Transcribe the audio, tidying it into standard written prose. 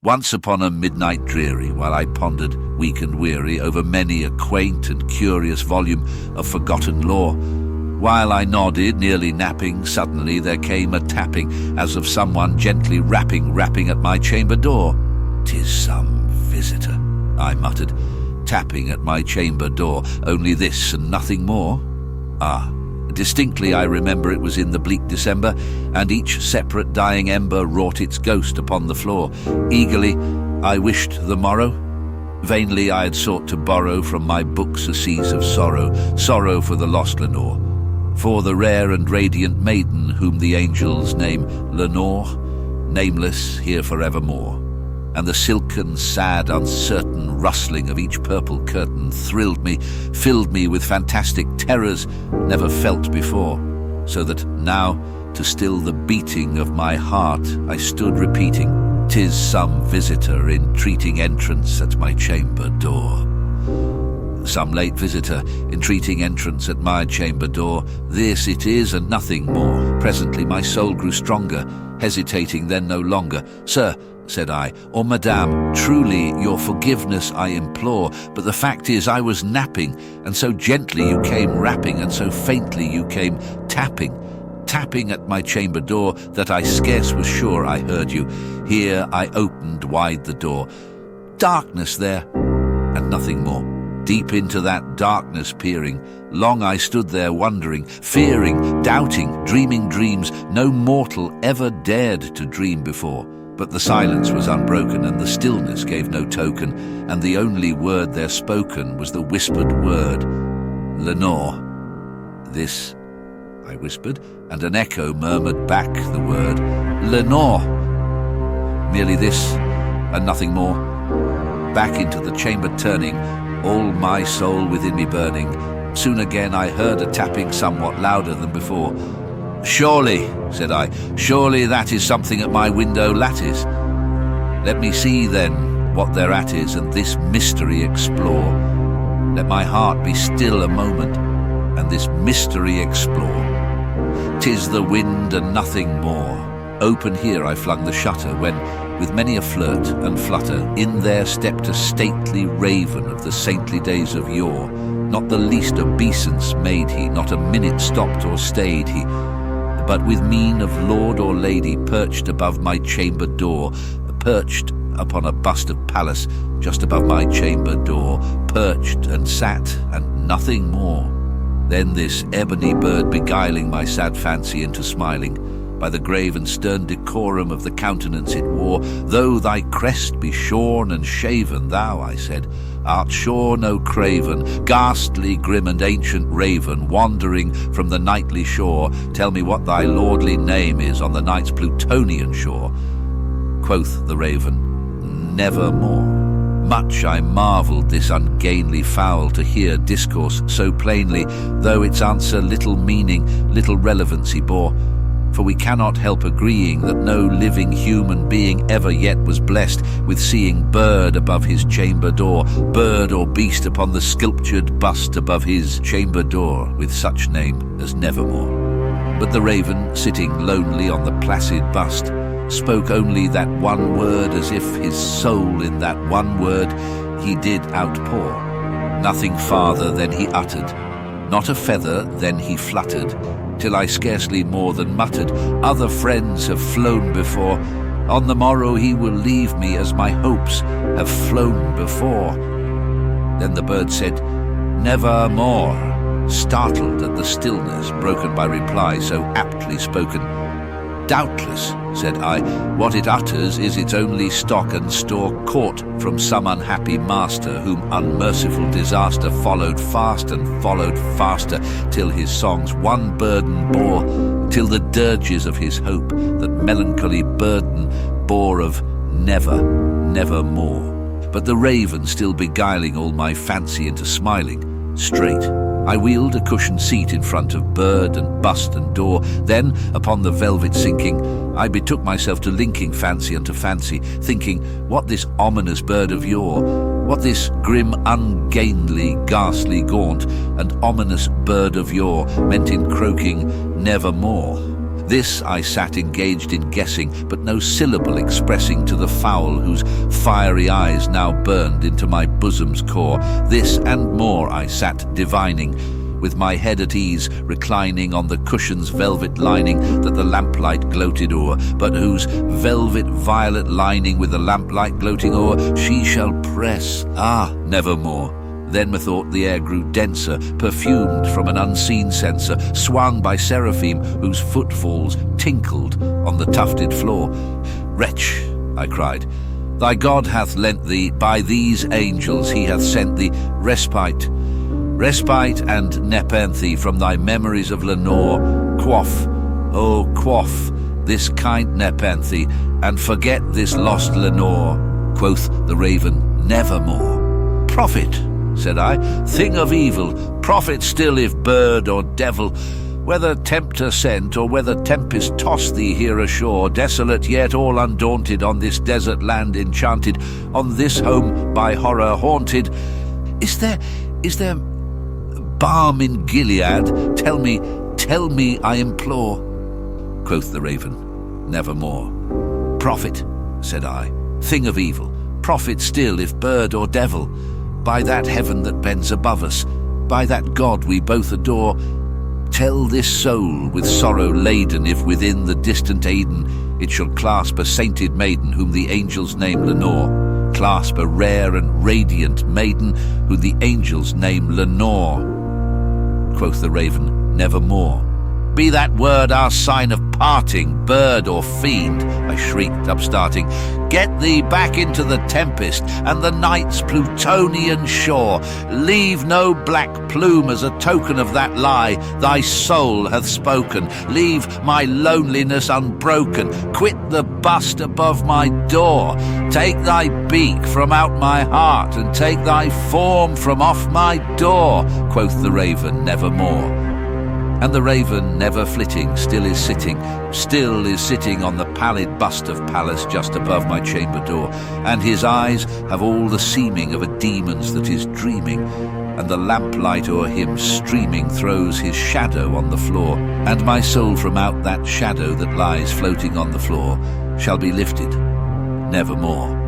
Once upon a midnight dreary, while I pondered, weak and weary, over many a quaint and curious volume of forgotten lore, while I nodded, nearly napping, suddenly there came a tapping, as of someone gently rapping at my chamber door. "'Tis some visitor," I muttered, tapping at my chamber door, "only this and nothing more." Distinctly I remember it was in the bleak December, and each separate dying ember wrought its ghost upon the floor. Eagerly I wished the morrow. Vainly I had sought to borrow from my books a seas of sorrow, sorrow for the lost Lenore, for the rare and radiant maiden whom the angels name Lenore, nameless here forevermore. And the silken, sad, uncertain rustling of each purple curtain thrilled me, filled me with fantastic terrors never felt before, so that now, to still the beating of my heart, I stood repeating, "'Tis some visitor entreating entrance at my chamber door." Some late visitor entreating entrance at my chamber door, this it is and nothing more. Presently my soul grew stronger, hesitating then no longer. "Sir," said I, "or Madame, truly your forgiveness I implore, but the fact is I was napping, and so gently you came rapping, and so faintly you came tapping at my chamber door, that I scarce was sure I heard you. Here I opened wide the door. Darkness there, and nothing more. Deep into that darkness peering, long I stood there wondering, fearing, doubting, dreaming dreams no mortal ever dared to dream before. But the silence was unbroken, and the stillness gave no token, and the only word there spoken was the whispered word, "Lenore." "This," I whispered, and an echo murmured back the word, "Lenore." Merely this, and nothing more. Back into the chamber turning, all my soul within me burning, soon again I heard a tapping somewhat louder than before. "Surely," said I, "surely that is something at my window lattice. Let me see then what thereat is, and this mystery explore. Let my heart be still a moment, and this mystery explore. 'Tis the wind and nothing more." Open here I flung the shutter, when, with many a flirt and flutter, in there stepped a stately raven of the saintly days of yore. Not the least obeisance made he, not a minute stopped or stayed he, but with mien of lord or lady perched above my chamber door, perched upon a bust of Pallas just above my chamber door, perched and sat, and nothing more. Then this ebony bird beguiling my sad fancy into smiling, by the grave and stern decorum of the countenance it wore, "Though thy crest be shorn and shaven, thou," I said, "art sure no craven, ghastly, grim and ancient raven, wandering from the nightly shore. Tell me what thy lordly name is on the night's Plutonian shore." Quoth the raven, "Nevermore." Much I marvelled this ungainly fowl to hear discourse so plainly, though its answer little meaning, little relevancy bore. For we cannot help agreeing that no living human being ever yet was blessed with seeing bird above his chamber door, bird or beast upon the sculptured bust above his chamber door, with such name as Nevermore. But the raven, sitting lonely on the placid bust, spoke only that one word, as if his soul in that one word he did outpour. Nothing farther than he uttered, not a feather then he fluttered, till I scarcely more than muttered, "Other friends have flown before. On the morrow he will leave me, as my hopes have flown before." Then the bird said, "Nevermore," startled at the stillness broken by reply so aptly spoken. "Doubtless," said I, "what it utters is its only stock and store, caught from some unhappy master, whom unmerciful disaster followed fast and followed faster, till his songs one burden bore, till the dirges of his hope that melancholy burden bore of never, nevermore." But the raven still beguiling all my fancy into smiling, straight I wheeled a cushioned seat in front of bird and bust and door. Then, upon the velvet sinking, I betook myself to linking fancy unto fancy, thinking what this ominous bird of yore, what this grim, ungainly, ghastly, gaunt, and ominous bird of yore meant in croaking "nevermore." This I sat engaged in guessing, but no syllable expressing to the fowl whose fiery eyes now burned into my bosom's core. This and more I sat divining, with my head at ease, reclining on the cushion's velvet lining that the lamplight gloated o'er, but whose velvet violet lining with the lamplight gloating o'er she shall press, nevermore. Then methought the air grew denser, perfumed from an unseen censer, swung by seraphim whose footfalls tinkled on the tufted floor. Wretch, I cried, thy God hath lent thee, by these angels he hath sent thee, respite and nepenthe from thy memories of Lenore. Quaff this kind nepenthe, and forget this lost Lenore. Quoth the raven, nevermore. Prophet, said I, thing of evil, prophet still if bird or devil, whether tempter sent or whether tempest tossed thee here ashore, desolate yet all undaunted on this desert land enchanted, on this home by horror haunted. Is there balm in Gilead? Tell me, I implore. Quoth the raven, nevermore. Prophet, said I, thing of evil, prophet still if bird or devil, by that heaven that bends above us, by that God we both adore, tell this soul with sorrow laden if within the distant Aidenn it shall clasp a sainted maiden whom the angels name Lenore, clasp a rare and radiant maiden whom the angels name Lenore. Quoth the raven, nevermore. Be that word our sign of parting, bird or fiend, I shrieked, upstarting. Get thee back into the tempest and the night's Plutonian shore. Leave no black plume as a token of that lie thy soul hath spoken. Leave my loneliness unbroken. Quit the bust above my door. Take thy beak from out my heart and take thy form from off my door. Quoth the raven, nevermore. And the raven, never flitting, still is sitting on the pallid bust of Pallas just above my chamber door, and his eyes have all the seeming of a demon's that is dreaming, and the lamplight o'er him streaming throws his shadow on the floor, and my soul from out that shadow that lies floating on the floor shall be lifted nevermore.